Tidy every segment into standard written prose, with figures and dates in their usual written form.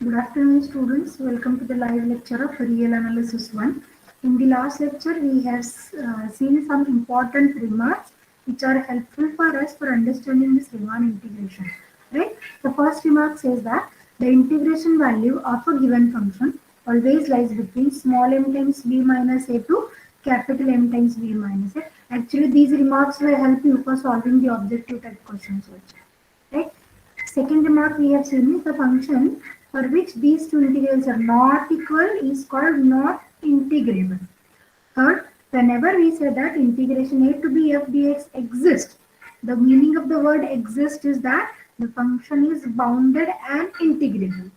Good afternoon, students. Welcome to the live lecture of Real Analysis 1. In the last lecture, we have seen some important remarks which are helpful for us for understanding this Riemann integration. Right? The first remark says that the integration value of a given function always lies between small m times b minus a to capital M times b minus a. Actually, these remarks will help you for solving the objective type questions also. Right? Second remark we have seen is the function for which these two integrals are not equal is called not integrable. Third, whenever we say that integration a to b f dx exists, the meaning of the word exist is that the function is bounded and integrable.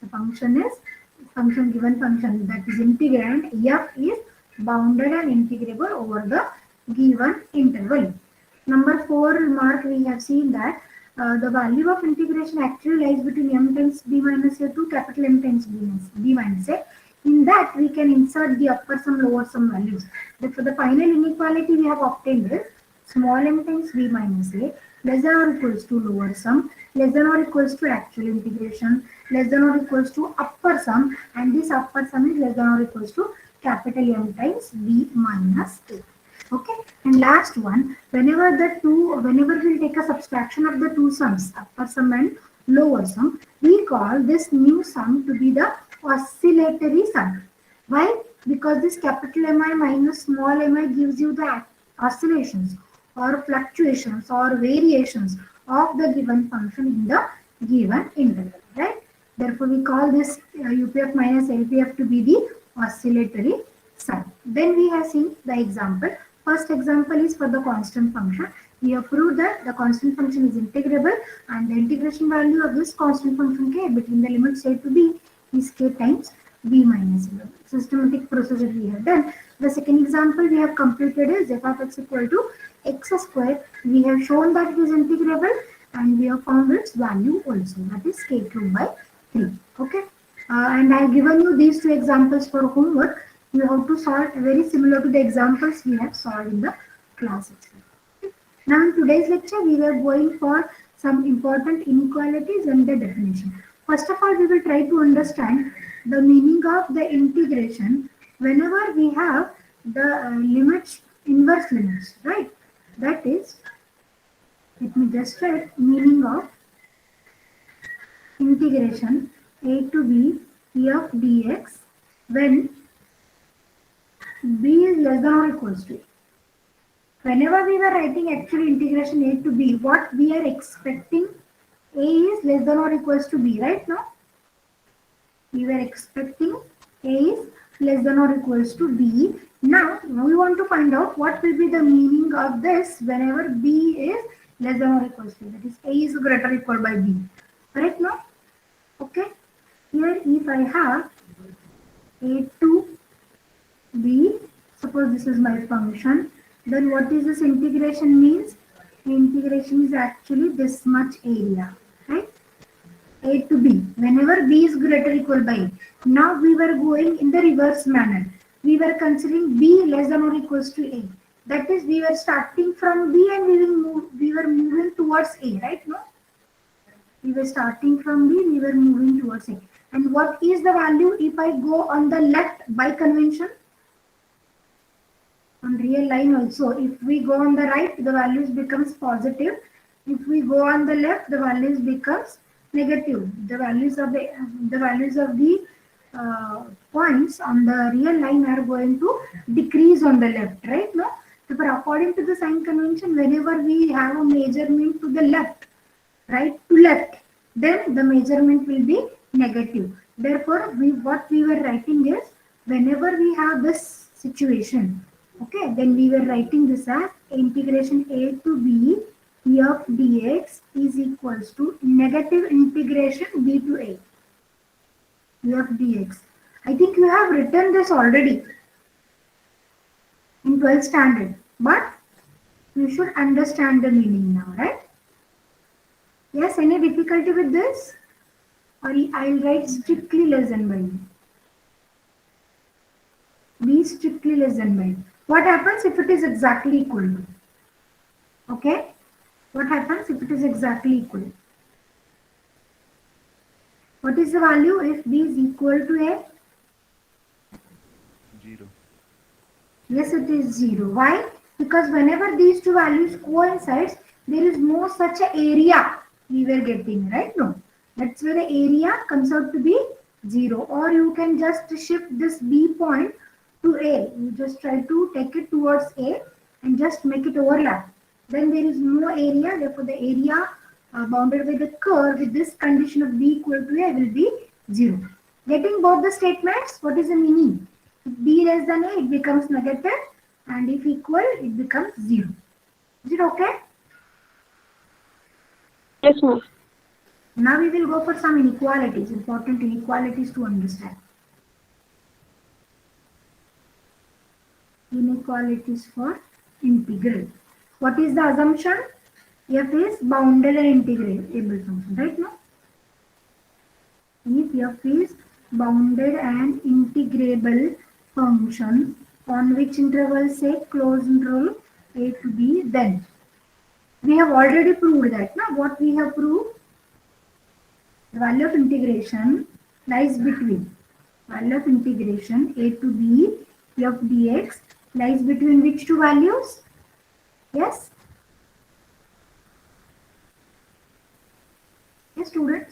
The function given function that is integrand f is bounded and integrable over the given interval. Number 4 remark we have seen that the value of integration actually lies between m times b minus a to capital M times b minus a. In that we can insert the upper sum lower sum values. Therefore the final inequality we have obtained is small m times b minus a less than or equals to lower sum less than or equals to actual integration less than or equals to upper sum, and this upper sum is less than or equals to capital M times b minus a. Okay, and last one, whenever we'll take a subtraction of the two sums, upper sum and lower sum, we call this new sum to be the oscillatory sum. Why? Because this capital Mi minus small mi gives you the oscillations or fluctuations or variations of the given function in the given interval, right? Therefore, we call this UPF minus LPF to be the oscillatory sum. Then we have seen the example. First example is for the constant function. We have proved that the constant function is integrable and the integration value of this constant function k between the limits a to b is k times b minus 0. Systematic procedure we have done. The second example we have completed is f of x equal to x square. We have shown that it is integrable and we have found its value also, that is k cubed by 3. Okay, and I have given you these two examples for homework. You have to solve very similar to the examples we have solved in the class itself. Okay. Now in today's lecture we were going for some important inequalities and the definition. First of all, we will try to understand the meaning of the integration whenever we have the limits, inverse limits, right? That is, let me just write meaning of integration a to b e of dx when b is less than or equals to a. Whenever we were writing actually integration a to b, what we are expecting, a is less than or equals to b, right now? We were expecting a is less than or equals to b. Now we want to find out what will be the meaning of this whenever b is less than or equals to, that is a is greater or equal by b. Right now? Okay. Here if I have a to b, suppose this is my function, then what is this integration means? Integration is actually this much area, right? A to b, whenever b is greater or equal by a. Now we were going in the reverse manner. We were considering b less than or equals to a. That is, we were starting from b and we were moving towards a, right? No? We were starting from b, we were moving towards a. And what is the value if I go on the left by convention? On real line also, if we go on the right, the values becomes positive. If we go on the left, the values becomes negative. The values of the points on the real line are going to decrease on the left, right? No. So, according to the sign convention, whenever we have a measurement to the left, right to left, then the measurement will be negative. Therefore, what we were writing is whenever we have this situation. Okay, then we were writing this as integration a to b e of dx is equals to negative integration b to a e of dx. I think you have written this already in 12th standard, but you should understand the meaning now, right? Yes, any difficulty with this? Or I'll write strictly less than by. B strictly less than by. What happens if it is exactly equal? Okay? What happens if it is exactly equal? What is the value if b is equal to a? 0. Yes, it is 0. Why? Because whenever these two values coincides, there is no such a area we were getting, right? No. That's where the area comes out to be 0. Or you can just shift this B point to A. You just try to take it towards A and just make it overlap. Then there is no area. Therefore, the area bounded by the curve with this condition of B equal to A will be 0. Getting both the statements, what is the meaning? If b less than a, it becomes negative, and if equal, it becomes 0. Is it okay? Yes, ma'am. Now we will go for some inequalities, important inequalities to understand. Inequalities for integral. What is the assumption? F is bounded and integrable function, right now? If f is bounded and integrable function on which interval, say closed interval a to b, then we have already proved that. Now what we have proved, the value of integration lies between value of integration a to b f dx lies between which two values? Yes? Yes, students?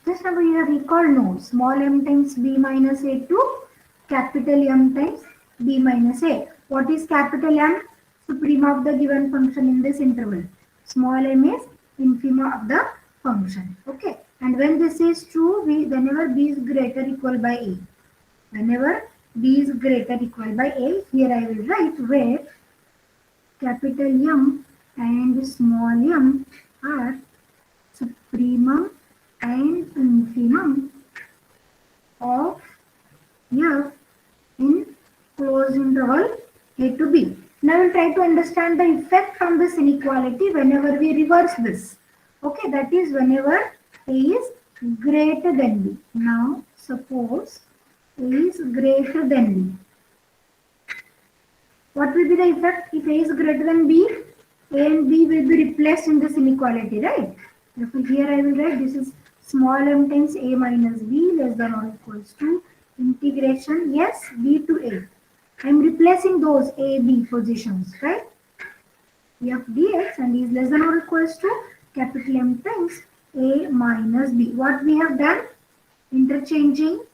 Just now we have recalled, no, small m times b minus a to capital M times b minus a. What is capital M? Suprema of the given function in this interval. Small m is infima of the function. Okay. And when this is true, whenever b is greater equal by a. Whenever b is greater equal by a, here I will write where capital M and small m are supremum and infimum of f in closed interval a to b. Now we'll try to understand the effect from this inequality whenever we reverse this. Okay, that is whenever a is greater than b. Now suppose a is greater than b. What will be the effect if a is greater than b? A and b will be replaced in this inequality, right? Therefore, here I will write this is small m times a minus b less than or equals to integration, yes, b to a. I am replacing those a, b positions, right? F dx and is less than or equals to capital M times a minus b. What we have done? Interchanging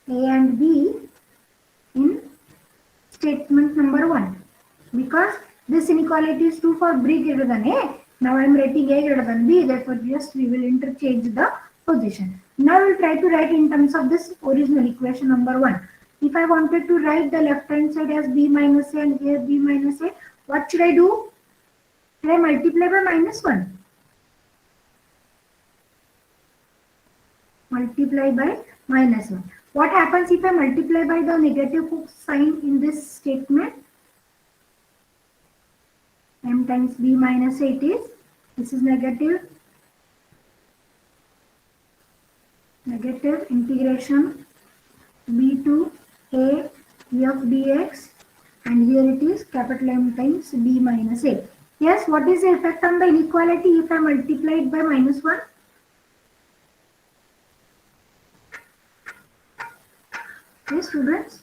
a and b in statement number 1. Because this inequality is true for b greater than a. Now I am writing a greater than b. Therefore, just we will interchange the position. Now we will try to write in terms of this original equation number 1. If I wanted to write the left hand side as b minus a and here b minus a, what should I do? Should I multiply by minus 1? Multiply by minus 1. What happens if I multiply by the negative sign in this statement? M times b minus 8 is, this is negative integration b to a f dx, and here it is capital M times b minus a. Yes, what is the effect on the inequality if I multiply it by minus 1? Yes, students?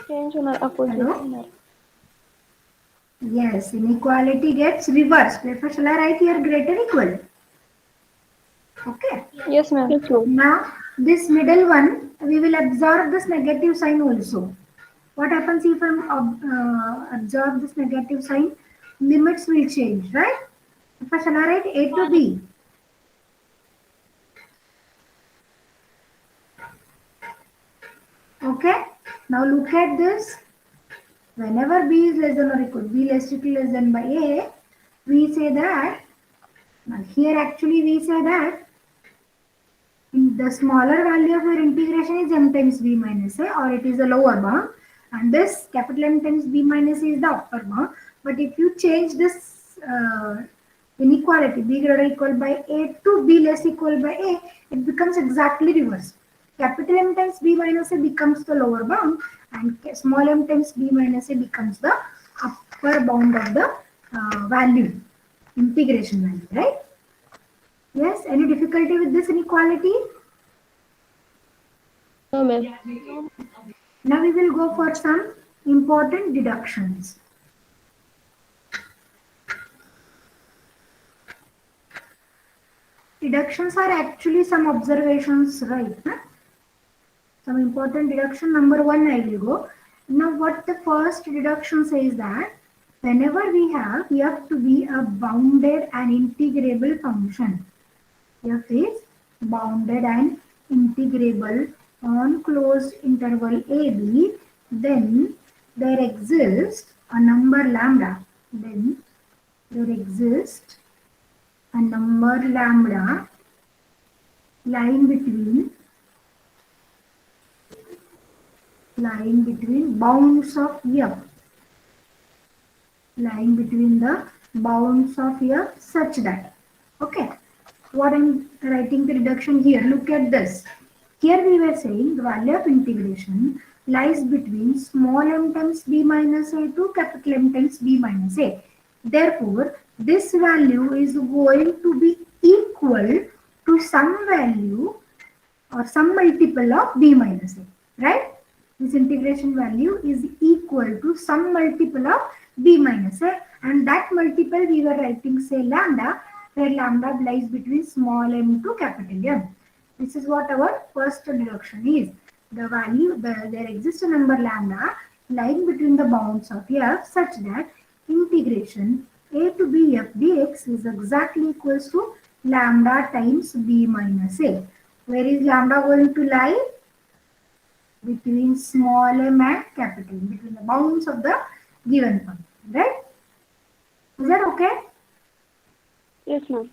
Change on opposite. Hello? Yes, inequality gets reversed. Therefore, shall I write here greater equal? Okay. Yes, ma'am. Yes, ma'am. Now, this middle one, we will absorb this negative sign also. What happens if I absorb this negative sign? Limits will change, right? If I shall I write a to b. Okay. Now look at this. Whenever b is less than or equal, b less equal less than by a, we say that, now here actually we say that the smaller value of your integration is m times b minus a, or it is the lower bound, and this capital M times b minus a is the upper bound. But if you change this inequality b greater equal by a to b less equal by a, it becomes exactly reverse. Capital M times b minus a becomes the lower bound, and small m times b minus a becomes the upper bound of the value, integration value, right? Yes, any difficulty with this inequality? No, ma'am. Now we will go for some important deductions. Deductions are actually some observations, right? Huh? Some important deduction. Number one, I will go. Now, what the first deduction says that whenever we have f to be a bounded and integrable function, f is bounded and integrable on closed interval ab, then there exists a number lambda. Then there exists a number lambda lying between bounds of f, lying between the bounds of f such that, okay, what I'm writing the reduction here, look at this. Here we were saying the value of integration lies between small m times b minus a to capital M times b minus a. Therefore, this value is going to be equal to some value or some multiple of b minus a, right? This integration value is equal to some multiple of b minus a, and that multiple we were writing say lambda, where lambda lies between small m to capital M. This is what our first deduction is. The value, there exists a number lambda lying between the bounds of f such that integration a to b f dx is exactly equals to lambda times b minus a. Where is lambda going to lie? Between small m and capital M, between the bounds of the given function, right? Is that okay? Yes, ma'am.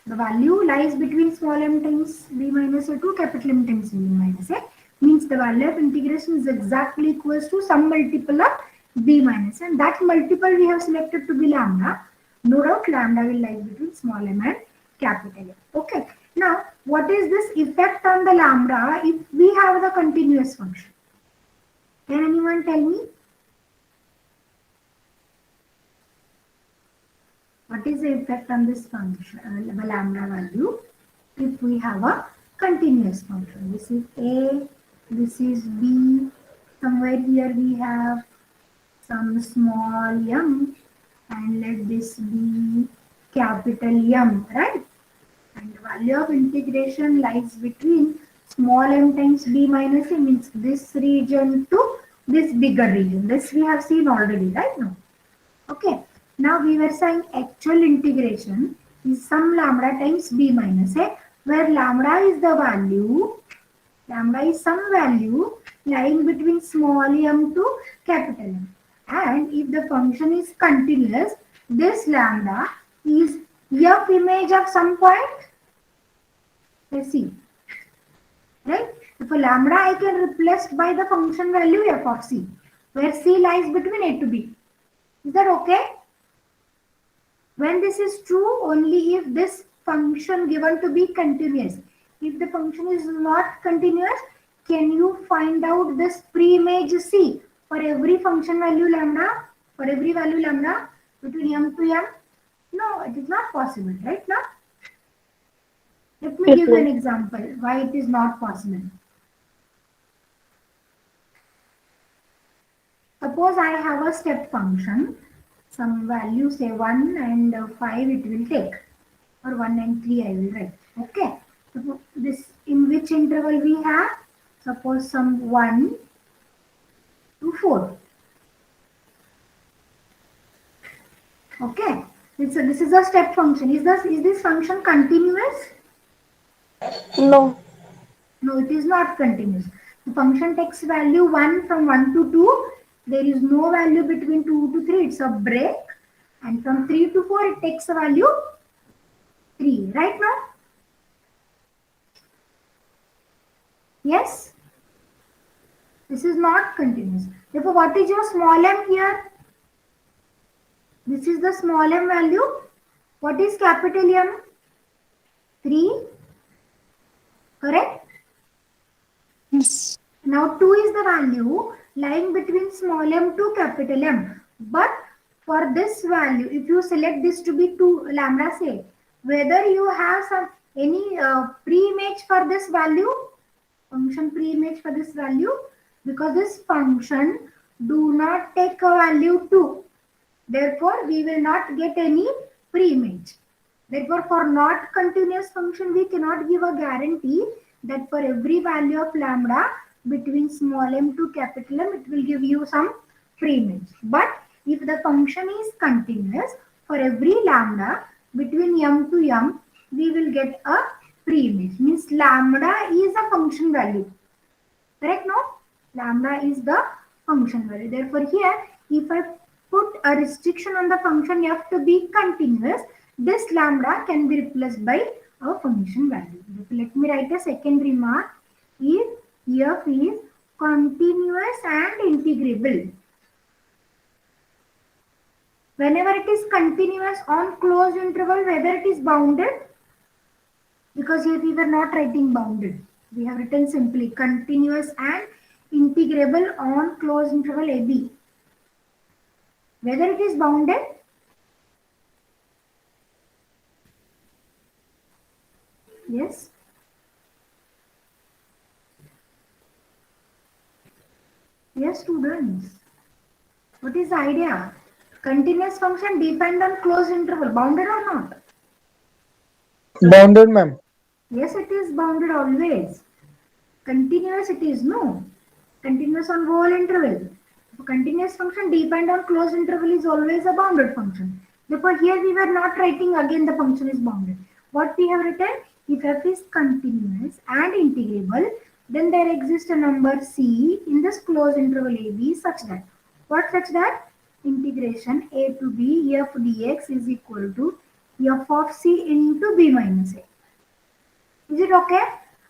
The value lies between small m times b minus a to capital M times b minus a, means the value of integration is exactly equals to some multiple of b minus a, and that multiple we have selected to be lambda. No doubt lambda will lie between small m and capital M. Okay. Now, what is this effect on the lambda if we have the continuous function? Can anyone tell me? What is the effect on this function, the lambda value, if we have a continuous function? This is A, this is B, somewhere here we have some small m, and let this be capital M, right? And the value of integration lies between small m times b minus a, means this region to this bigger region. This we have seen already, right now. Okay. Now we were saying actual integration is some lambda times b minus a, where lambda is the value, lambda is some value lying between small m to capital M. And if the function is continuous, this lambda is f image of some point. Let's see. Right? If a lambda I can replace by the function value f of c, where c lies between a to b. Is that okay? When this is true, only if this function given to be continuous. If the function is not continuous, can you find out this pre-image c for every function value lambda, for every value lambda between m to m? No, it is not possible, right now? Let me give you an example why it is not possible. Suppose I have a step function, some value say 1 and 5 it will take, or 1 and 3 I will write. Okay. So this in which interval we have? Suppose some 1 to 4. Okay. This is a step function. Is this function continuous? No. No, it is not continuous. The function takes value 1 from 1 to 2. There is no value between 2 to 3. It's a break. And from 3 to 4, it takes a value 3. Right now? Yes? This is not continuous. Therefore, what is your small m here? This is the small m value. What is capital M? 3. Correct? Yes. Now 2 is the value lying between small m to capital M. But for this value, if you select this to be 2 lambda, say, whether you have some any pre-image for this value, function pre-image for this value, because this function do not take a value 2. Therefore, we will not get any pre-image. Therefore, for not continuous function, we cannot give a guarantee that for every value of lambda between small m to capital M, it will give you some pre-image. But if the function is continuous, for every lambda between m to m, we will get a pre-image. Means lambda is a function value. Correct? No? Lambda is the function value. Therefore, here, if I put a restriction on the function f to be continuous, this lambda can be replaced by a function value. Let me write a second remark. If f is continuous and integrable, whenever it is continuous on closed interval, whether it is bounded, because here we were not writing bounded, we have written simply continuous and integrable on closed interval AB. Whether it is bounded, yes, yes students, what is the idea? Continuous function depend on closed interval, bounded or not? Bounded, ma'am. Yes, it is bounded always. Continuous it is, no. Continuous on whole interval. So continuous function depend on closed interval is always a bounded function. Therefore, here we were not writing again the function is bounded. What we have written, if f is continuous and integrable, then there exists a number c in this closed interval AB such that, what such that? Integration a to b f dx is equal to f of c into b minus a. Is it okay?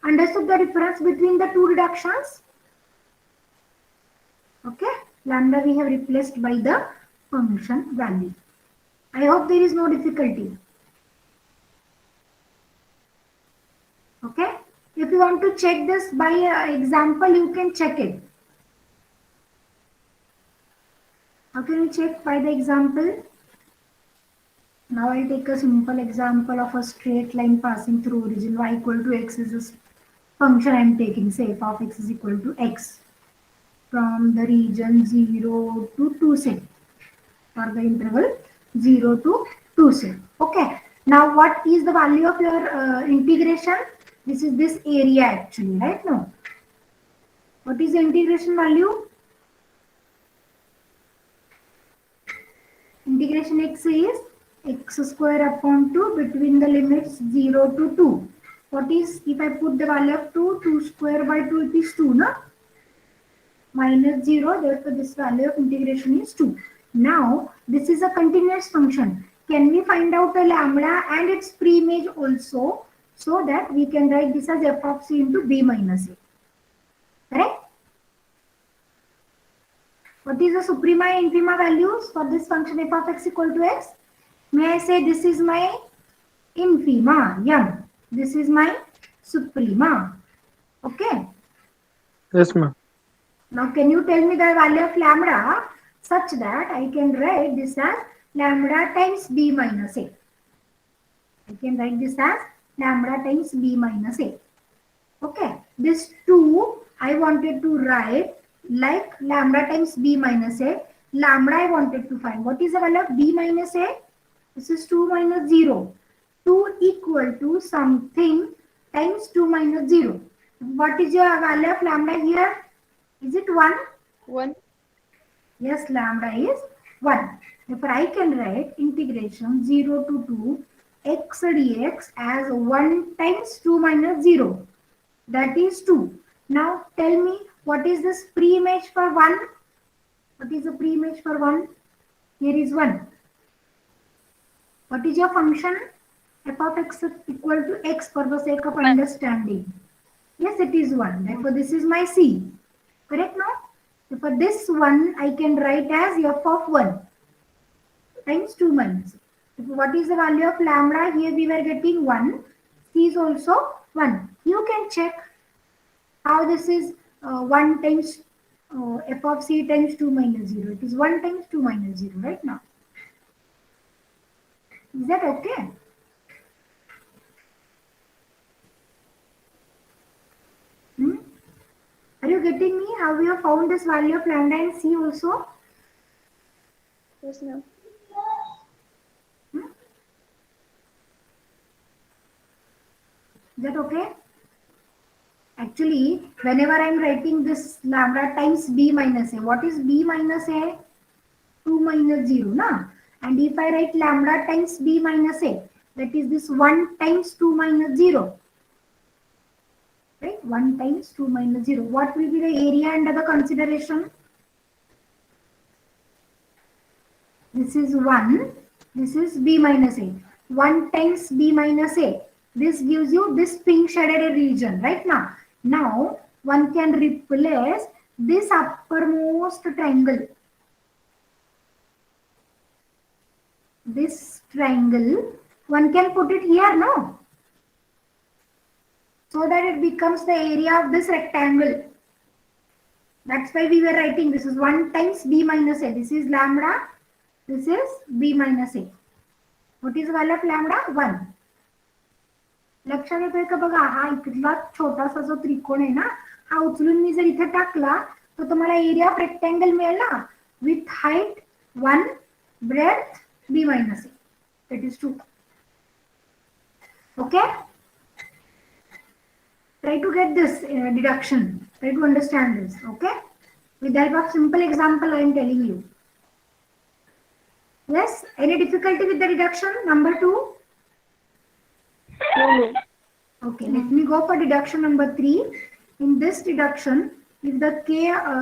Understood the difference between the two reductions? Okay, lambda we have replaced by the function value. I hope there is no difficulty. Okay, if you want to check this by example, you can check it. How can you check by the example? Now I'll take a simple example of a straight line passing through origin y equal to x is a function I am taking, say f of x is equal to x from the region 0 to 2 say, for the interval 0 to 2 say. Okay, now what is the value of your integration? This is this area actually, right? Now, what is the integration value? Integration x is x square upon 2 between the limits 0 to 2. What is, if I put the value of 2, 2 square by 2, it is 2, no? Minus 0, therefore this value of integration is 2. Now, this is a continuous function. Can we find out the lambda and its pre-image also, so that we can write this as f of c into b minus a. Correct? What is the suprema and infima values for this function f of x equal to x? May I say this is my infima, m. This is my suprema. Okay? Yes, ma'am. Now, can you tell me the value of lambda such that I can write this as lambda times b minus a. I can write this as lambda times b minus a. Okay, this 2 I wanted to write like lambda times b minus a. Lambda I wanted to find. What is the value of b minus a? This is 2 minus 0. 2 equal to something times 2 minus 0. What is your value of lambda here? Is it 1? 1. Yes, lambda is 1. Therefore, I can write integration 0 to 2 x dx as 1 times 2 minus 0. That is 2. Now, tell me what is this pre-image for 1? What is the pre-image for 1? Here is 1. What is your function? F of x equal to x for the sake of understanding. Yes, it is 1. Therefore, this is my C. Correct now? So for this one, I can write as f of 1 times 2 minus. What is the value of lambda? Here we were getting 1. C is also 1. You can check how this is 1 times f of c times 2 minus 0. It is 1 times 2 minus 0 right now. Is that okay? Hmm? Are you getting me? How we have found this value of lambda and c also? Yes, ma'am. Hmm? Is that okay? Actually, whenever I am writing this lambda times b minus a, what is b minus a? 2 minus 0, na? And if I write lambda times b minus a, that is this 1 times 2 minus 0. Right? 1 times 2 minus 0. What will be the area under the consideration? This is 1. This is b minus a. 1 times b minus a. This gives you this pink shaded region, right now. Now, one can replace this uppermost triangle. This triangle, one can put it here, no? So that it becomes the area of this rectangle. That's why we were writing this is 1 times b minus a. This is lambda. This is b minus a. What is the value of lambda? 1. लक्षात येतोय का बघा हा इथला छोटासा जो त्रिकोण आहे ना हा उचलून मी जर इथे टाकला तर तुम्हाला एरिया ऑफ रेक्टँगल मिळेल ना with height 1 breadth b minus a. That is 2. Okay? Try to get this deduction. Try to understand this. Okay? With the help of simple example, I am telling you. Yes? Any difficulty with the deduction? Number 2? No, no. Okay, let me go for deduction number 3. In this deduction, if the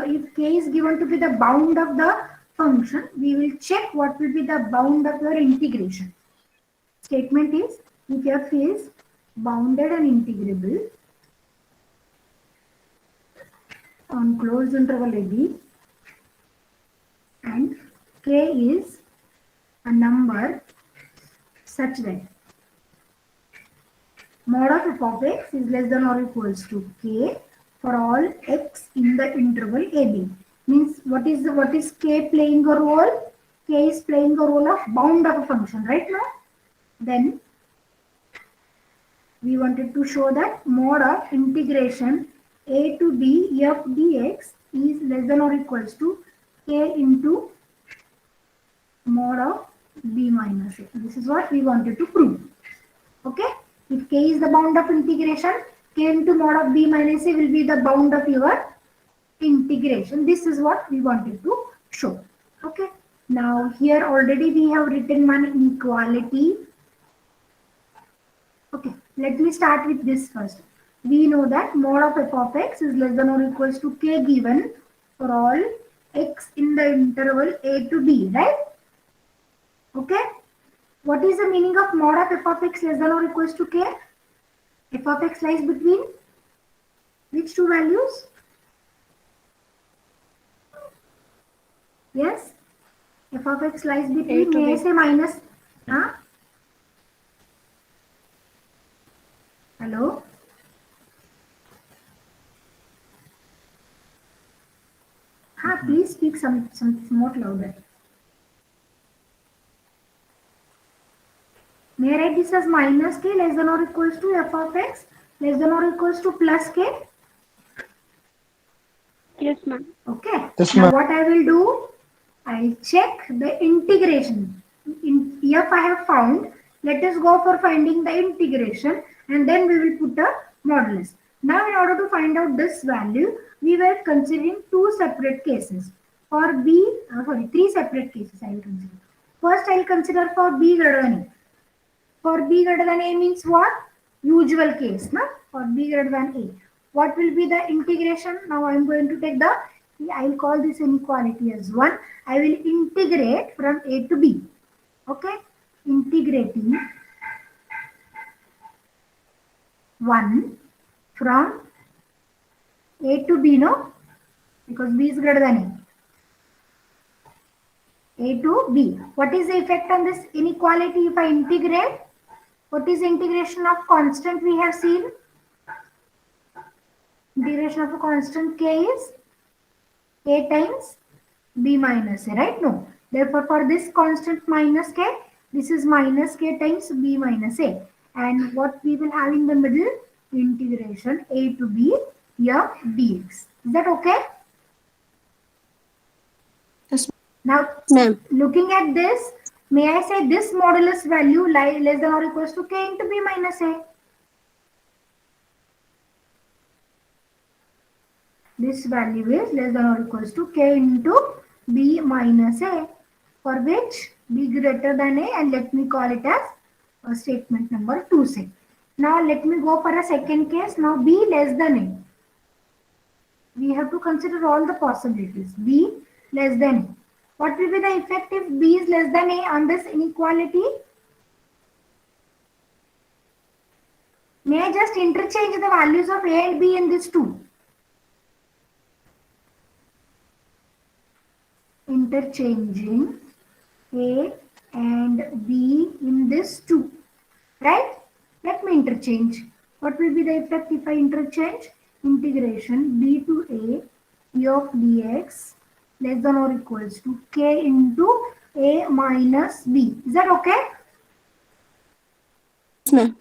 if k is given to be the bound of the function, we will check what will be the bound of your integration. Statement is, if f is bounded and integrable on closed interval AB and k is a number such that mod of f of x is less than or equals to k for all x in the interval AB. Means what is k playing a role? K is playing a role of bound of a function, right now? Then we wanted to show that mod of integration a to b f dx is less than or equals to k into mod of b minus a. This is what we wanted to prove. Okay? If k is the bound of integration, k into mod of b minus a will be the bound of your integration. This is what we wanted to show. Okay? Now here already we have written one inequality. Okay, let me start with this first. We know that mod of f of x is less than or equals to k given for all x in the interval a to b, right? Okay? What is the meaning of mod of f of x less than or equals to k? F of x lies between which two values? Yes? F of x lies between, may I say minus, huh? Hello? Huh, please speak some more louder. May I write this as minus k less than or equals to f of x less than or equals to plus k? Yes, ma'am. Okay. Yes, Now ma'am. what I will do, I'll check the integration. In f I have found, let us go for finding the integration and then we will put a modulus. Now in order to find out this value, we were considering two separate cases. For three separate cases I will consider. First I will consider for b greater than a. For b greater than a means what? Usual case, na? For b greater than a. What will be the integration? Now I am going to take I will call this inequality as 1. I will integrate from a to b. Okay? Integrating 1 from a to b, no? Because b is greater than a. A to b. What is the effect on this inequality if I integrate? What is the integration of constant we have seen? Integration of a constant k is a times b minus a, right? No. Therefore, for this constant minus k, This is minus k times b minus a. And what we will have in the middle? Integration a to b f dx. Is that okay? Yes, Now, ma'am. looking at this, may I say this modulus value less than or equals to k into b minus a? This value is less than or equals to k into b minus a, for which b greater than a, and let me call it as statement number 2 say. Now let me go for a second case. Now b less than a. We have to consider all the possibilities. B less than a. What will be the effect if b is less than a on this inequality? May I just interchange the values of a and b in this two? Interchanging a and b in this two, right? Let me interchange. What will be the effect if I interchange? Integration b to a e of dx less than or equals to k into a minus b. Is that okay? Yes, ma'am.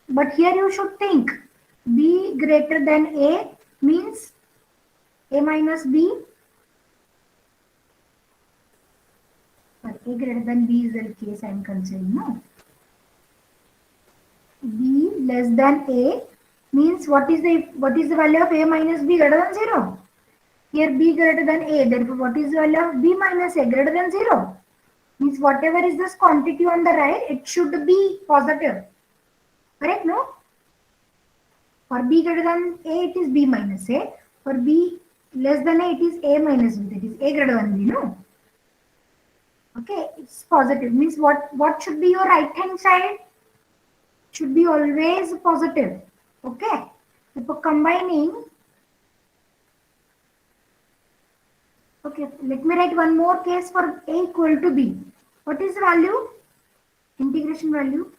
But here you should think b greater than a means a minus b. But a greater than b is the case I am considering, no? B less than a means what is the value of a minus b greater than 0? Here b greater than a, therefore what is the value of b minus a greater than 0? Means whatever is this quantity on the right, it should be positive. Correct, no? For b greater than a, it is b minus a. For b less than a, it is a minus b. That is a greater than b, no? Okay, it's positive. Means what should be your right hand side? Should be always positive. Okay. So for combining, okay, let me write one more case for a equal to b. What is the value? Integration value.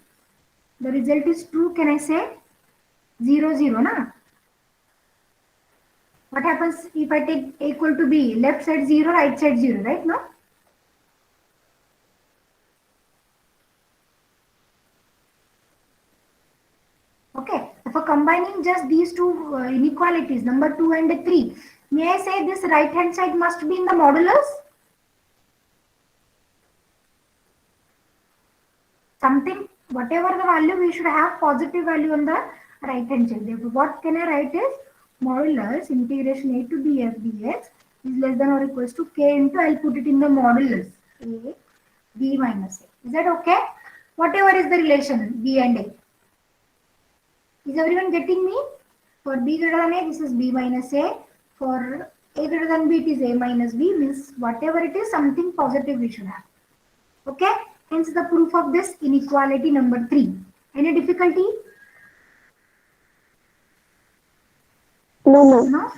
The result is true. Can I say 0, 0, na? What happens if I take a equal to b? Left side 0, right side 0, right? No? Okay. For combining just these two inequalities, number 2 and 3, may I say this right hand side must be in the modulus? Something, whatever the value, we should have positive value on the right hand side. Therefore, what can I write is modulus integration a to b f dx is less than or equals to k into, I'll put it in the modulus a b minus a. Is that okay? Whatever is the relation b and a. Is everyone getting me? For b greater than a, this is b minus a. For a greater than b, it is a minus b. Means whatever it is, something positive we should have. Okay? Hence the proof of this inequality number 3. Any difficulty? No, ma'am. No?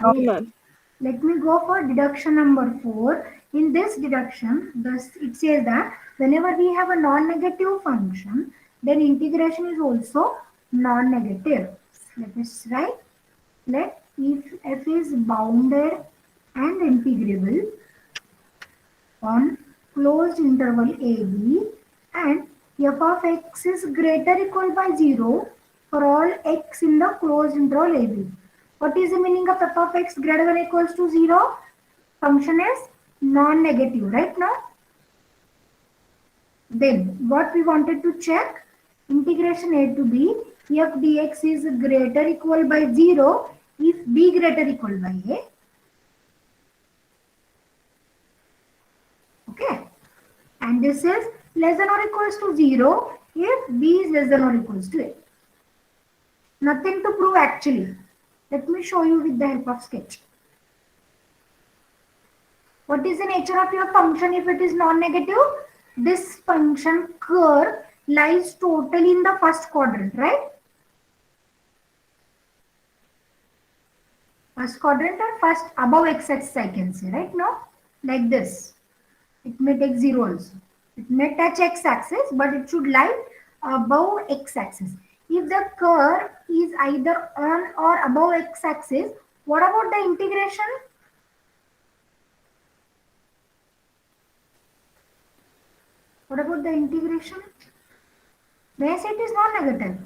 No, Okay. ma'am. Let me go for deduction number 4. In this deduction, it says that whenever we have a non-negative function, then integration is also non-negative. Let us write. Let if f is bounded and integrable on closed interval AB and f of x is greater equal by 0 for all x in the closed interval AB. What is the meaning of f of x greater than equals to 0? Function is non-negative, right now? Then what we wanted to check, integration a to b, f dx is greater equal by 0 if b greater equal by a. Okay. And this is less than or equals to 0 if b is less than or equals to a. Nothing to prove actually. Let me show you with the help of sketch. What is the nature of your function if it is non-negative? This function curve lies totally in the first quadrant, right? First quadrant or first above x-axis I can say, right now? Like this. It may take 0 also. It may touch x-axis, but it should lie above x-axis. If the curve is either on or above x-axis, what about the integration? What about the integration? Base it is non-negative.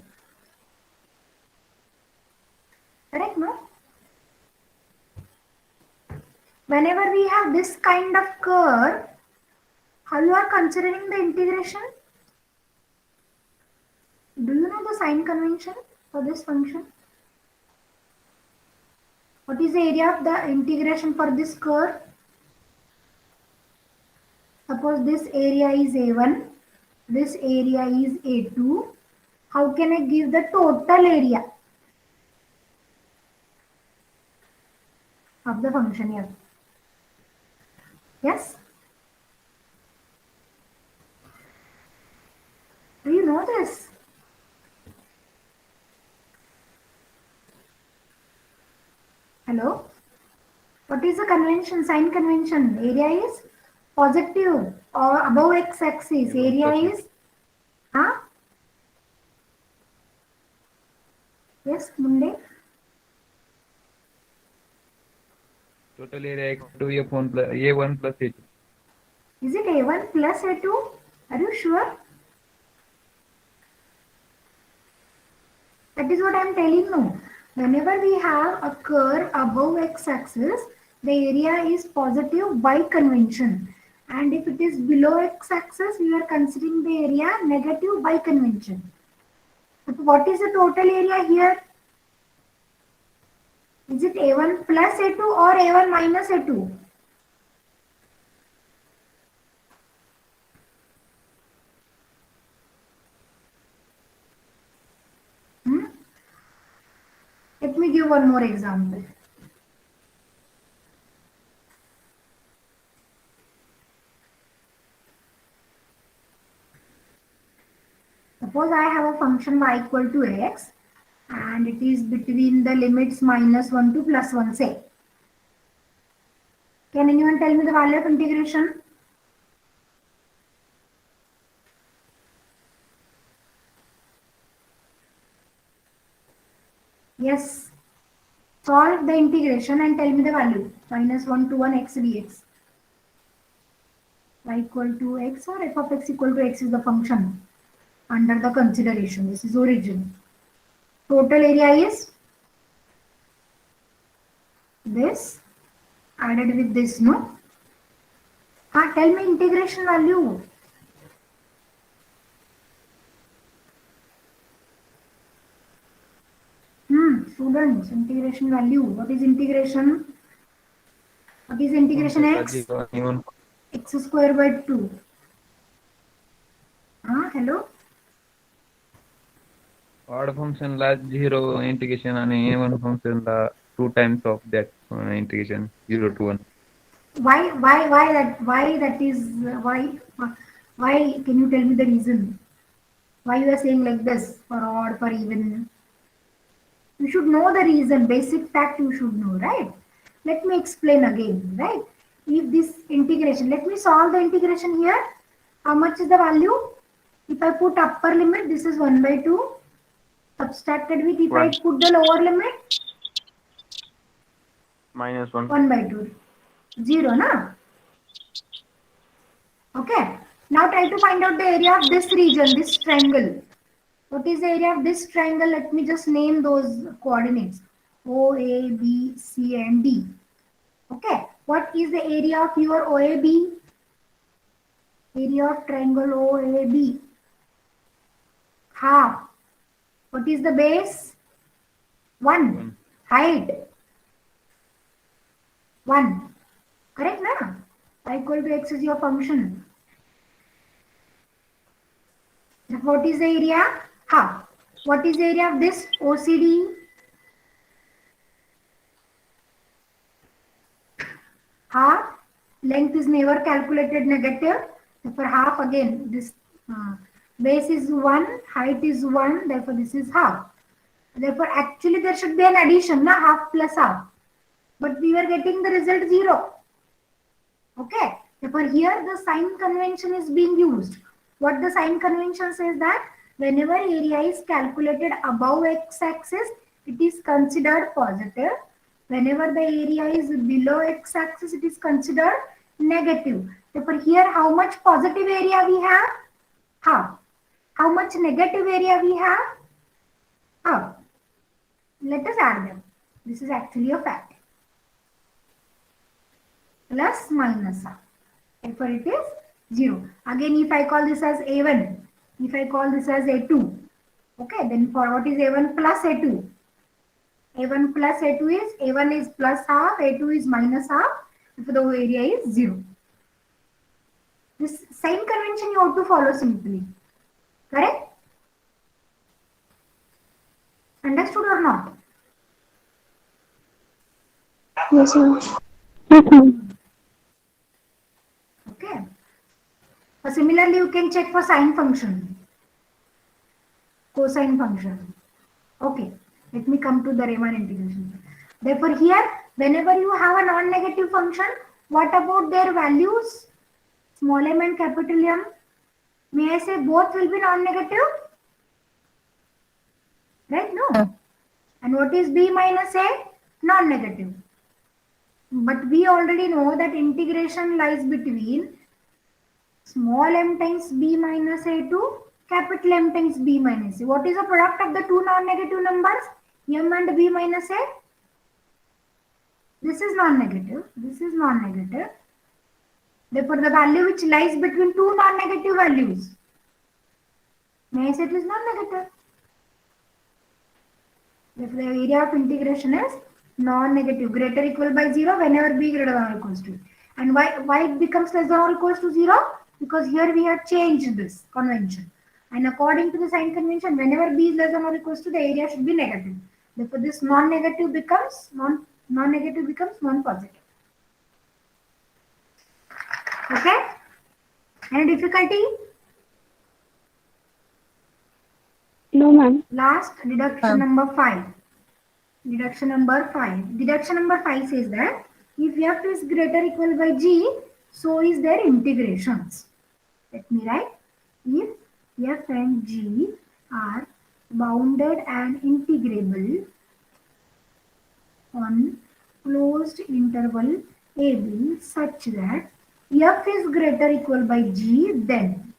Correct, no? Whenever we have this kind of curve, how you are considering the integration? Do you know the sign convention for this function? What is the area of the integration for this curve? Suppose this area is A1, this area is A2. How can I give the total area of the function here? Yes? Do you know this? Hello? What is the convention, sign convention? Area is positive or above x-axis. Area is, huh? Yes, Munde? Total area equal to A1 plus A2. Is it A1 plus A2? Are you sure? That is what I am telling you. Whenever we have a curve above x-axis, the area is positive by convention. And if it is below x-axis, we are considering the area negative by convention. But what is the total area here? Is it A1 plus A2 or A1 minus A2? Let me give one more example. Suppose I have a function y equal to x and it is between the limits -1 to +1, say. Can anyone tell me the value of integration? Yes. Solve the integration and tell me the value. -1 to 1 x dx. Y equal to x or f of x equal to x is the function under the consideration. This is origin. Total area is this added with this, no? Tell me integration value. Students, integration value. What is integration? What is integration x? X square by 2. Hello? Odd function la 0 integration and even function la 2 times of that integration 0 to 1. Why that is why can you tell me the reason? Why you are saying like this for odd, for even? You should know the reason, basic fact you should know, right? Let me explain again, right? If this integration, let me solve the integration here. How much is the value? If I put upper limit, this is 1 by 2. Subtracted with, if I put the lower limit, -1. 1 by 2. 0, na? Okay. Now try to find out the area of this region, this triangle. What is the area of this triangle? Let me just name those coordinates. O, A, B, C and D. Okay. What is the area of your OAB? Area of triangle OAB. Half. What is the base? 1. Height? 1. Correct, na? Y equal to x is your function. What is the area? Half. What is the area of this OCD? Half. Length is never calculated negative. Therefore, half again. This base is 1, height is 1. Therefore, this is half. Therefore, actually there should be an addition, na? Half plus half. But we were getting the result 0. Okay. Therefore, here the sign convention is being used. What the sign convention says that whenever area is calculated above x-axis, it is considered positive. Whenever the area is below x-axis, it is considered negative. Therefore, here how much positive area we have? Half. How much negative area we have? Half. Let us add them. This is actually a fact. Plus minus half. Therefore, it is 0. Again, if I call this as A1, if I call this as A2, okay, then for what is A1 plus A2? A1 plus A2 is, A1 is plus half, A2 is minus half, therefore the area is 0. This same convention you have to follow simply. Correct? Understood or not? Yes, ma'am. Okay. So similarly, you can check for sine function, cosine function. Okay. Let me come to the Riemann integration. Therefore, here, whenever you have a non-negative function, what about their values? Small m and capital M. May I say both will be non-negative? Right? No. And what is b minus a? Non-negative. But we already know that integration lies between small m times b minus a to capital M times b minus a. What is the product of the two non-negative numbers? M and b minus a? This is non-negative. This is non-negative. Therefore, the value which lies between two non-negative values, may I say it is non-negative. Therefore, the area of integration is non-negative, greater or equal by 0 whenever b greater than or equals to. And why it becomes less than or equals to 0? Because here we have changed this convention. And according to the sign convention, whenever b is less than or equals to, the area should be negative. Therefore, this non-negative becomes non-negative becomes non-positive. Okay? Any difficulty? No, ma'am. Last, deduction number 5. Deduction number 5. Deduction number 5 says that if f is greater or equal by g, so is their integrations. Let me write. If f and g are bounded and integrable on closed interval ab such that f is greater or equal by g, then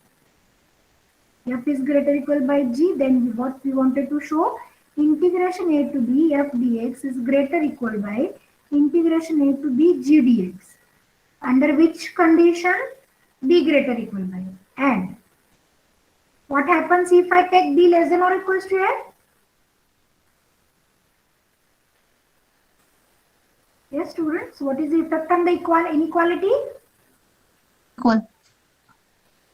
f is greater or equal by g, then what we wanted to show, integration a to b f dx is greater or equal by integration a to b g dx. Under which condition? B greater or equal by. And what happens if I take b less than or equals to a? Yes, students, what is the effect on the inequality? Equal.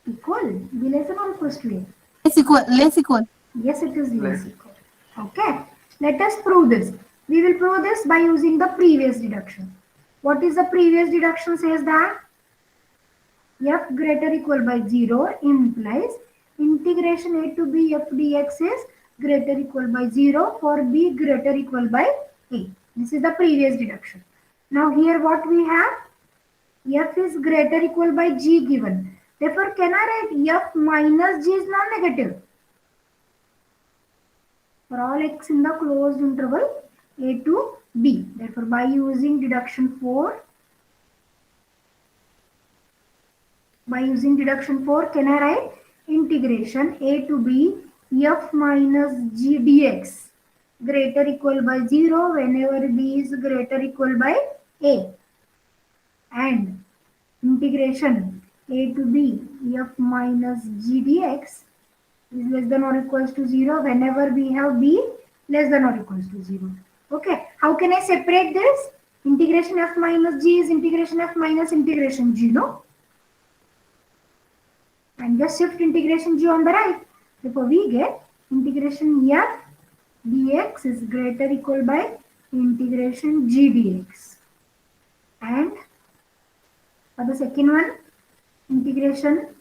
Equal. B less than or equals to a? Less equal. Less equal. Yes, it is less equal. Okay. Let us prove this. We will prove this by using the previous deduction. What is the previous deduction? Says that f greater or equal by 0 implies integration a to b f dx is greater or equal by 0 for b greater or equal by a. This is the previous deduction. Now here what we have? F is greater or equal by g given. Therefore, can I write f minus g is non-negative? For all x in the closed interval a to b. Therefore, by using deduction 4, can I write integration a to b f minus g dx greater or equal by 0 whenever b is greater or equal by a, and integration a to b f minus g dx is less than or equals to 0 whenever we have b less than or equals to 0. Okay, how can I separate this? Integration f minus g is integration f minus integration g, no? And just shift integration g on the right. Therefore, we get integration f dx is greater or equal by integration g dx. And for the second one, integration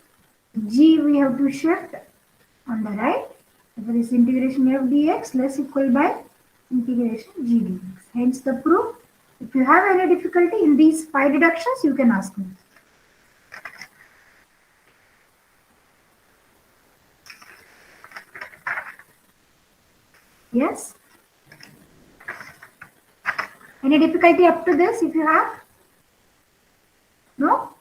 g we have to shift on the right. Therefore, this integration f dx less equal by integration g dx. Hence the proof. If you have any difficulty in these 5 deductions, you can ask me. Yes? Any difficulty up to this if you have? No?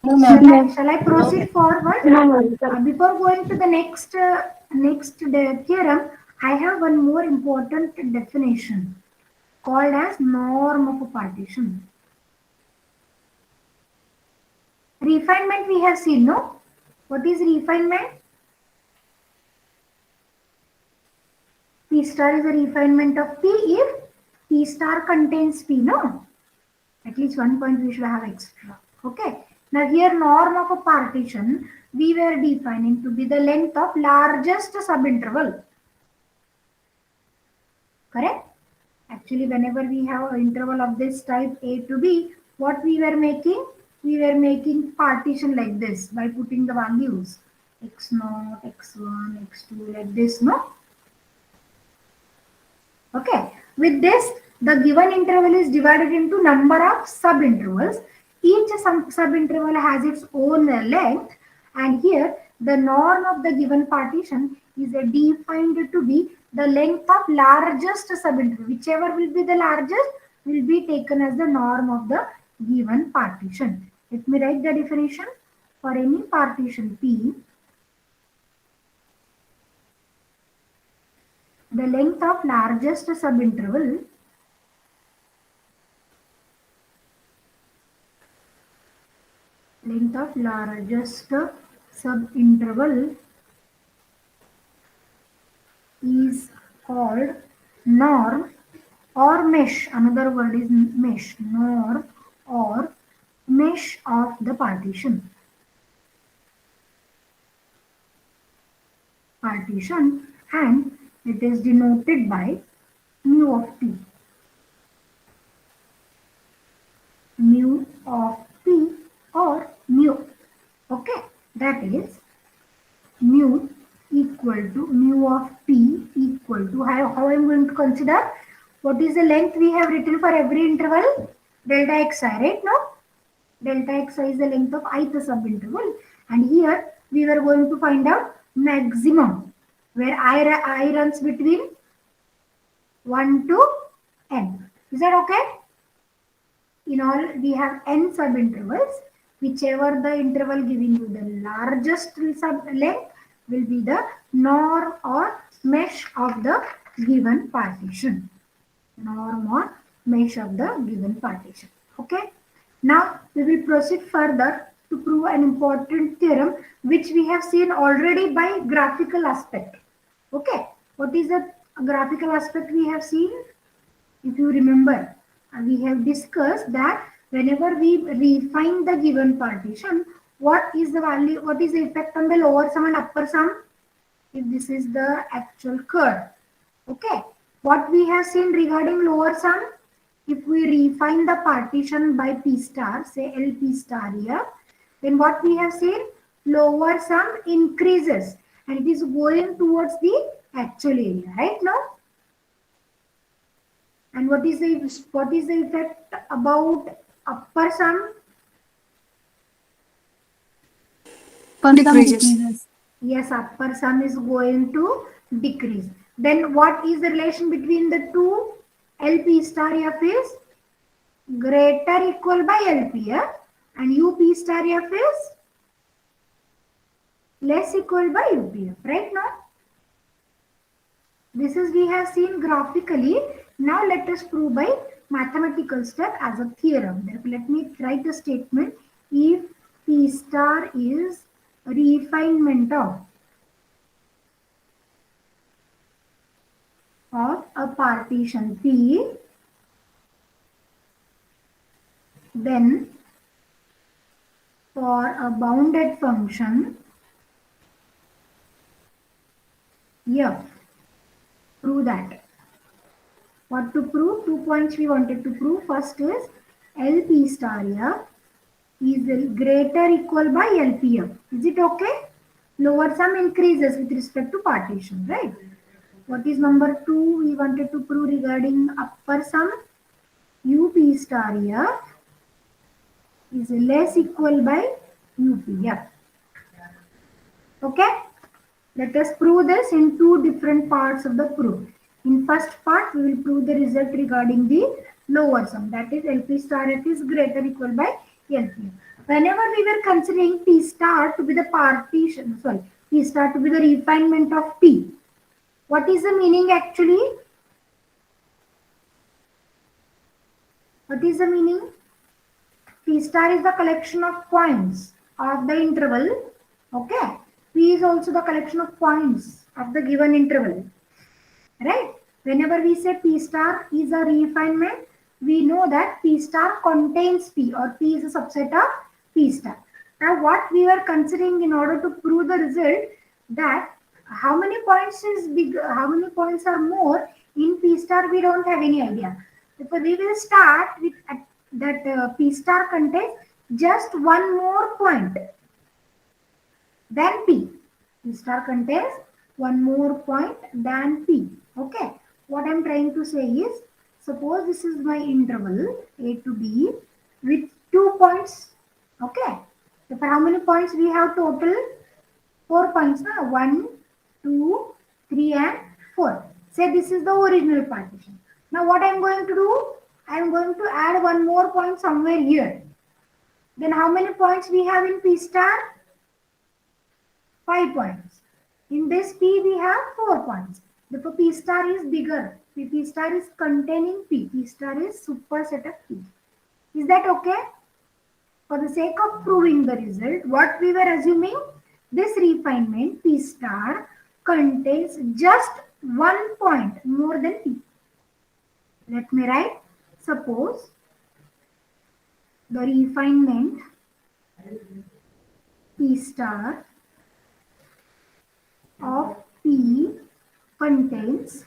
No, ma'am. Shall I proceed forward? No, ma'am. Before going to the next theorem, I have one more important definition called as norm of a partition. Refinement we have seen, no? What is refinement? P star is a refinement of P if P star contains P, no? At least one point we should have extra. Okay. Now here norm of a partition we were defining to be the length of largest subinterval. Correct? Actually, whenever we have an interval of this type A to B, what we were making? We were making partition like this by putting the values x0, x1, x2 like this, no? Okay. With this, the given interval is divided into number of subintervals. Each subinterval has its own length, and here the norm of the given partition is defined to be the length of largest subinterval. Whichever will be the largest will be taken as the norm of the given partition. Let me write the definition. For any partition P, the length of largest subinterval is called norm or mesh. Another word is mesh. Norm or mesh of the partition. And it is denoted by mu of P. Mu of P or mu. Okay, that is mu equal to mu of P equal to how I am going to consider what is the length we have written for every interval? Delta xi, right? No? Delta xi is the length of ith subinterval, and here we were going to find out maximum where I runs between 1 to n. Is that okay? In all, we have n subintervals. Whichever the interval giving you the largest sub length will be the norm or mesh of the given partition. Norm or mesh of the given partition. Okay. Now we will proceed further to prove an important theorem which we have seen already by graphical aspect. Okay. What is the graphical aspect we have seen? If you remember, we have discussed that whenever we refine the given partition, what is the value, what is the effect on the lower sum and upper sum? If this is the actual curve. Okay. What we have seen regarding lower sum, if we refine the partition by P star, say LP star here, then what we have seen, lower sum increases and it is going towards the actual area, right now? And what is the effect about upper sum? Decreases. Yes, upper sum is going to decrease. Then what is the relation between the two? LP star F is greater equal by LP and UP star F is less equal by UPF, right now? This is we have seen graphically. Now let us prove by mathematical step as a theorem. Therefore, let me write a statement. If P star is refinement of a partition P, then for a bounded function F, prove that. What to prove? 2 points we wanted to prove. First is LP star F is greater equal by LPF. Is it okay? Lower sum increases with respect to partition, right? What is number 2 we wanted to prove regarding upper sum? UP star F is less equal by UPF. Okay? Let us prove this in two different parts of the proof. In first part, we will prove the result regarding the lower sum. That is LP star F is greater equal by LPF. Whenever we were considering P star to be the partition, sorry, P star to be the refinement of P, what is the meaning actually? What is the meaning? P star is the collection of points of the interval. Okay. P is also the collection of points of the given interval. Right? Whenever we say P star is a refinement, we know that P star contains P, or P is a subset of P star. Now what we were considering in order to prove the result, that how many points is big, how many points are more in P star, we don't have any idea. Therefore we will start with that P star contains just one more point than P. P star contains one more point than P. Okay. What I'm trying to say is, suppose this is my interval A to B with 2 points. Okay. So for how many points we have total? 4 points. Now 1, 2, 3 and 4. Say this is the original partition. Now what I'm going to do? I'm going to add one more point somewhere here. Then how many points we have in P star? 5 points. In this P we have 4 points. Therefore P star is bigger. P star is containing P. P star is superset of P. Is that okay? For the sake of proving the result, what we were assuming, this refinement P star contains just 1 point more than P. Let me write. Suppose the refinement P star of P contains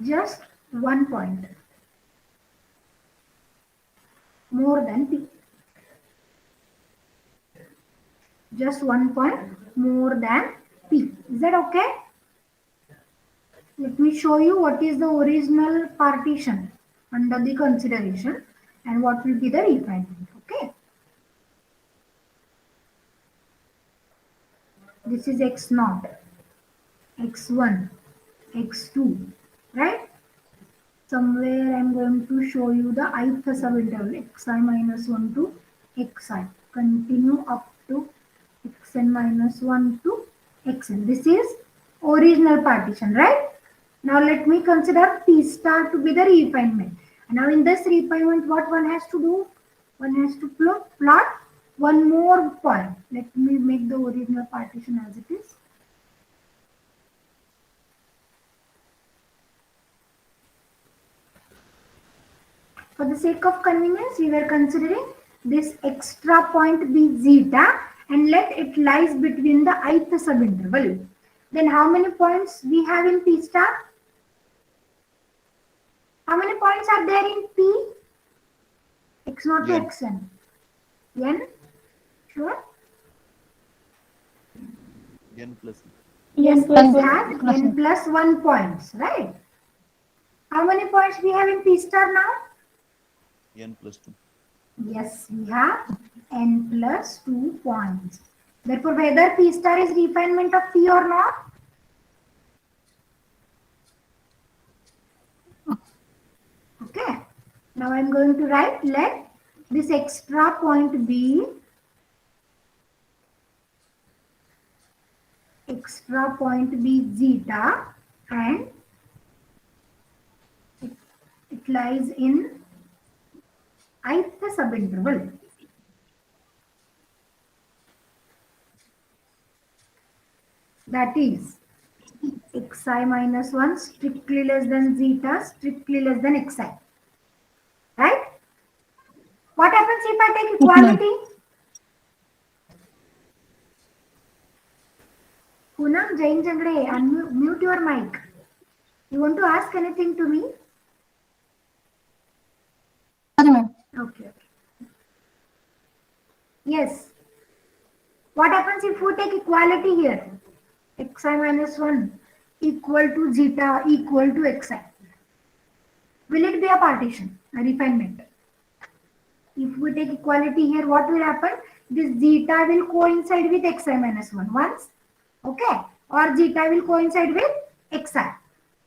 just 1 point more than P. Just 1 point more than P. Is that okay? Let me show you what is the original partition under the consideration and what will be the refinement. Okay. This is x0, x1, x2, right? Somewhere I am going to show you the ith subinterval xi minus 1 to xi. Continue up to xn minus 1 to xn. This is original partition, right? Now let me consider P star to be the refinement. Now in this refinement, what one has to do? One has to plot one more point. Let me make the original partition as it is. For the sake of convenience, we were considering this extra point be zeta and let it lies between the ith subinterval. Then how many points we have in P star? How many points are there in P? X0 to xn. N? Sure? N plus. Yes, N has n plus 1 points, right? How many points we have in P star now? N plus 2. Yes, we have n plus 2 points. Therefore, whether P star is refinement of P or not? Okay. Now I am going to write, let this extra point be zeta and it lies in ith subinterval. That is xi minus 1 strictly less than zeta, strictly less than xi. Right? What happens if I take equality? Poonam Jain Jangre, unmute your mic. You want to ask anything to me? Sorry, ma'am. Okay. Yes. What happens if we take equality here? Xi minus 1 equal to zeta equal to xi. Will it be a partition, a refinement? If we take equality here, what will happen? This zeta will coincide with xi minus 1 once. Okay. Or zeta will coincide with xi.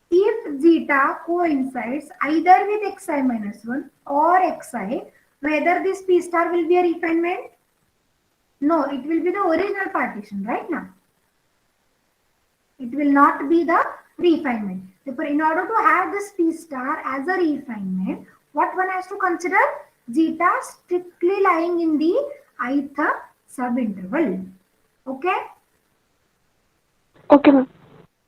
if zeta coincides either with xi minus 1 or xi, whether this p star will be a refinement? No, it will be the original partition, right now. It will not be the refinement. Therefore, in order to have this p star as a refinement, what one has to consider? Zeta strictly lying in the ith subinterval. Okay? Okay, ma'am.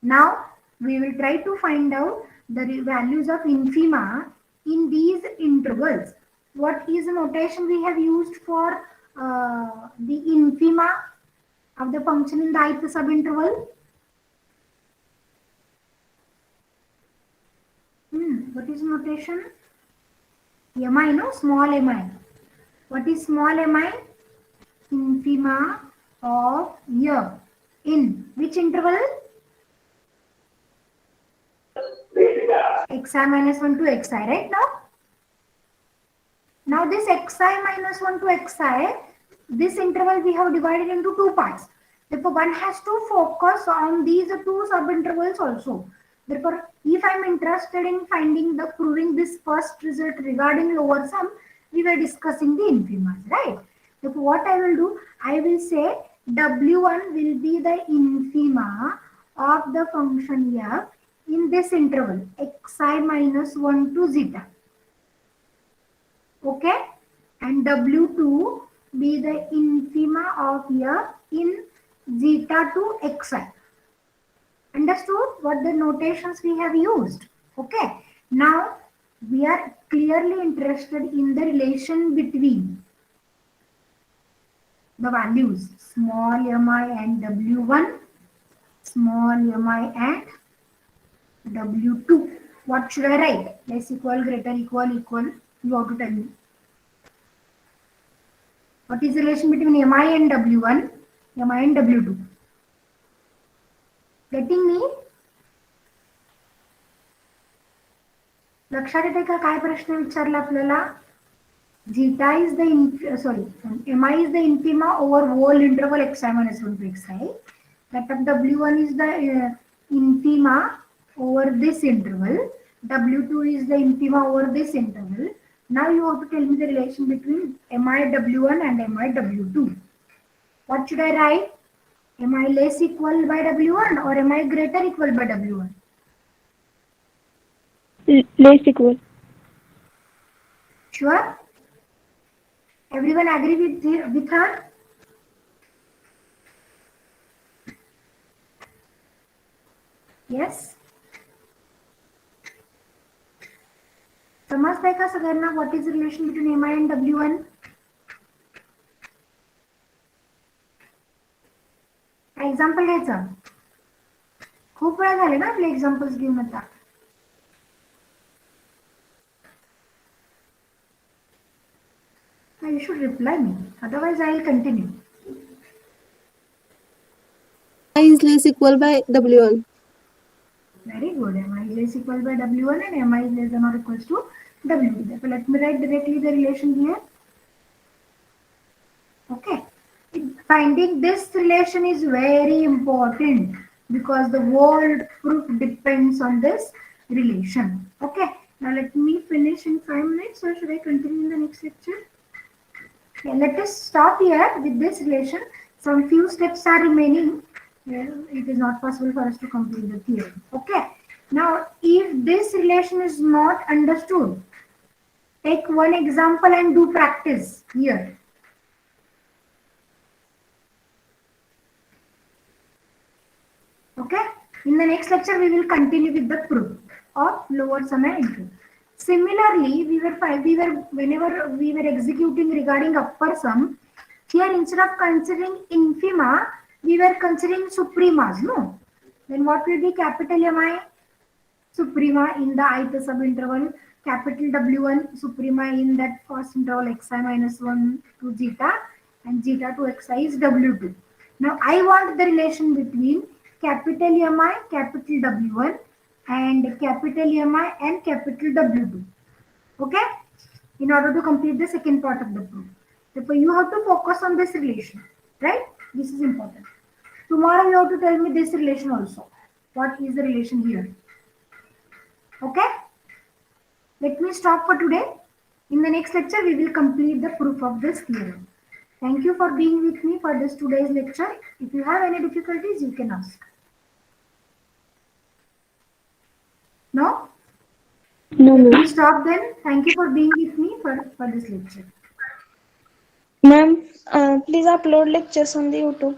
Now, we will try to find out the values of infima in these intervals. What is the notation we have used for the infima of the function in the ith subinterval? What is notation? Mi, no? Small mi. What is small mi? Infima of y. In which interval? Xi minus 1 to xi, right now? Now this xi minus 1 to xi, this interval we have divided into two parts. Therefore, one has to focus on these two subintervals also. Therefore, if I am interested in proving this first result regarding lower sum, we were discussing the infimas, right? Therefore, what I will do, I will say W1 will be the infima of the function f in this interval, xi minus 1 to zeta. Okay? And W2 be the infima of f in zeta to xi. Understood what the notations we have used? Okay. Now, we are clearly interested in the relation between the values small mi and W1, small mi and W2. What should I write? Less equal, greater equal, equal. You have to tell me. What is the relation between mi and W1, mi and W2? Getting me? लक्षात येते का काय प्रश्न विचारला आपल्याला? Zeta is the mi is the infima over whole interval xi minus 1 to xi. That of W1 is the infima over this interval. W2 is the infima over this interval. Now you have to tell me the relation between mi W1 and mi W2. What should I write? Am I less equal by W1 or am I greater equal by W1? Less equal. Sure? Everyone agree with her? Yes? समजतंय का सगळ्यांना what is the relation between mi and W1? Example घ्यायचं. खूप वेळा झाले ना आपले examples घेऊन आता. You should reply me, otherwise I will continue. I is less equal by W1. Very good. Mi is less equal by W1 and mi is less than or equals to W2. Therefore, let me write directly the relation here. Okay. Finding this relation is very important because the whole proof depends on this relation. Okay. Now let me finish in 5 minutes, or should I continue in the next lecture? Okay, let us stop here with this relation. Some few steps are remaining. It is not possible for us to complete the theorem. Okay. Now, if this relation is not understood, take one example and do practice here. Okay. In the next lecture, we will continue with the proof of lower sum and interval. Similarly, whenever we were executing regarding upper sum, here instead of considering infima, we were considering supremas, no? Then what will be capital Mi? Suprema in the ith subinterval, capital W1 suprema in that first interval xi minus 1 to zeta, and zeta to xi is W2. Now I want the relation between capital Mi, capital W1 and capital Mi and capital W2. Okay? In order to complete the second part of the proof. Therefore, you have to focus on this relation. Right? This is important. Tomorrow you have to tell me this relation also. What is the relation here? Okay? Let me stop for today. In the next lecture, we will complete the proof of this theorem. Thank you for being with me for this today's lecture. If you have any difficulties, you can ask. No? No, Let ma'am. me stop then. Thank you for being with me for this lecture. Ma'am, please upload lectures on the YouTube.